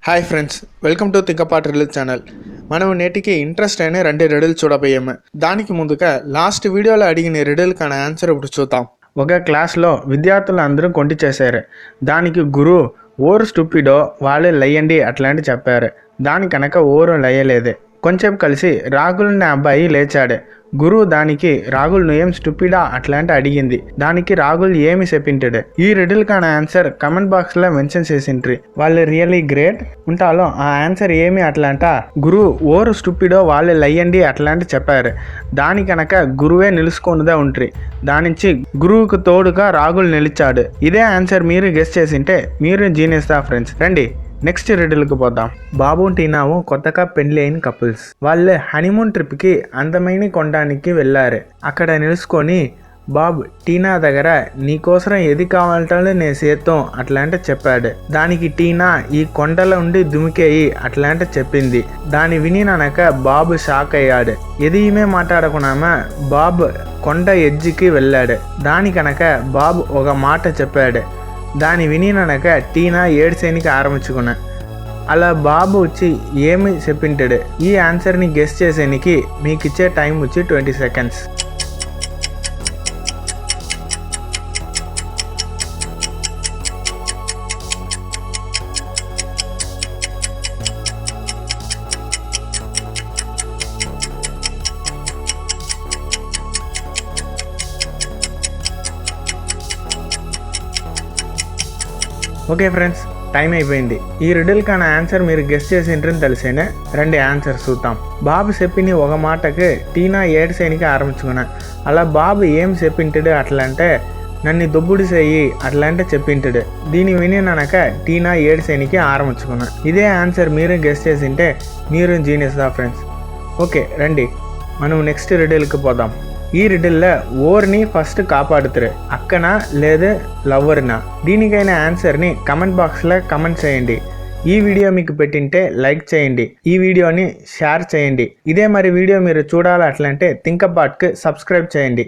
Hi friends, welcome to థింకపార్ట్ release channel. మనం నేటికి ఇంట్రెస్ట్ అయిన 2 రిడిల్ చూడబోయాము. దానికి ముందుగా లాస్ట్ వీడియోలో అడిగిన రిడిల్కాன ఆన్సర్ ఇప్పుడు చూద్దాం. ఒక క్లాస్లో విద్యార్థులు అందరూ కొంటి చేశారు. దానికి గురువు ఓరు స్టూపిడో వాళ్ళే లయ్యండి అట్లాంటి చెప్పారు. దానికనక ఓరు లయ్యలేదు. కొంచెం కలిసి రాగుల్ని అబ్బాయి లేచాడు. గురువు దానికి రాగుల్ నువ్వేం స్టూపిడా అట్లాంటి అడిగింది. దానికి రాగుల్ ఏమి చెప్పింటాడు. ఈ రిడిల్కాன ఆన్సర్ కమెంట్ బాక్స్ లో మెన్షన్ చేసింట్రి. వాళ్ళు రియల్లీ గ్రేట్ ఉంటాలో ఆ ఆన్సర్ ఏమి అట్లాంట గురువు ఓరు స్టూపిడో వాళ్ళే లయ్యండి అట్లాంటి చెప్పారు. దానికనక గురువే నిలుచుకొనిదే ఉంట్రి. దానించి గురువుకు తోడుగా రాగుల్ నిలిచాడు. ఇదే ఆన్సర్ మీరు గెస్ చేసింటే మీరు జీనియస్ దా ఫ్రెండ్స్. రండి నెక్స్ట్ రిడిల్కి పోదాం. బాబు టీనావు కొత్తగా పెళ్లి అయిన కపుల్స్. వాళ్ళు హనీమూన్ ట్రిప్కి అందమైన కొండానికి వెళ్ళారు. అక్కడ నిలుచుకొని బాబు టీనా దగ్గర నీకోసం ఏది కావాలంటే నేను చేద్దాం అట్లాంటి చెప్పాడు. దానికి టీనా ఈ కొండల ఉండి దుమికేయి అట్లాంటి చెప్పింది. దాని వినినక బాబు షాక్ అయ్యాడు. ఏది ఈమె మాట్లాడకున్నామా బాబు కొండ ఎడ్జికి వెళ్ళాడు. దానికనక బాబు ఒక మాట చెప్పాడు. దాని వినినక టీనా ఏడ్చేనికి ఆరంభించుకున్నా. అలా బాబు వచ్చి ఏమి చెప్పింటాడు. ఈ ఆన్సర్ని గెస్ చేసేనికి మీకు ఇచ్చే టైం వచ్చి 20 seconds. ఓకే ఫ్రెండ్స్, టైం అయిపోయింది. ఈ రిడిల్కాன ఆన్సర్ మీరు గెస్ చేసింటారని తెలిసేనే. 2 ఆన్సర్స్ చూద్దాం. బాబు చెప్పిన ఒక మాటకి టీనా ఏడ్చేనికి ఆరంభించుకున్నా. అలా బాబు ఏం చెప్పింటాడు అట్లంటే నన్ను దొబ్బుడు చేయి అట్లాంటి చెప్పింటాడు. దీన్ని వినినక టీనా ఏడ్చేనికి ఆరంభించుకున్నా. ఇదే ఆన్సర్ మీరు గెస్ చేసింటే మీరు జీనియస్ దా ఫ్రెండ్స్. ఓకే రండి మనం నెక్స్ట్ రిడిల్కి పోదాం. ఈ రిడిల్లో ఓర్ని ఫస్ట్ కాపాడుతారు, అక్కనా లేదా లవ్వర్నా? దీనికైన ఆన్సర్ని కమెంట్ బాక్స్లో కమెంట్ చేయండి. ఈ వీడియో మీకు పెట్టింటే లైక్ చేయండి. ఈ వీడియోని షేర్ చేయండి. ఇదే మరి వీడియో మీరు చూడాలి అట్లంటే థింకపార్ట్కి సబ్స్క్రైబ్ చేయండి.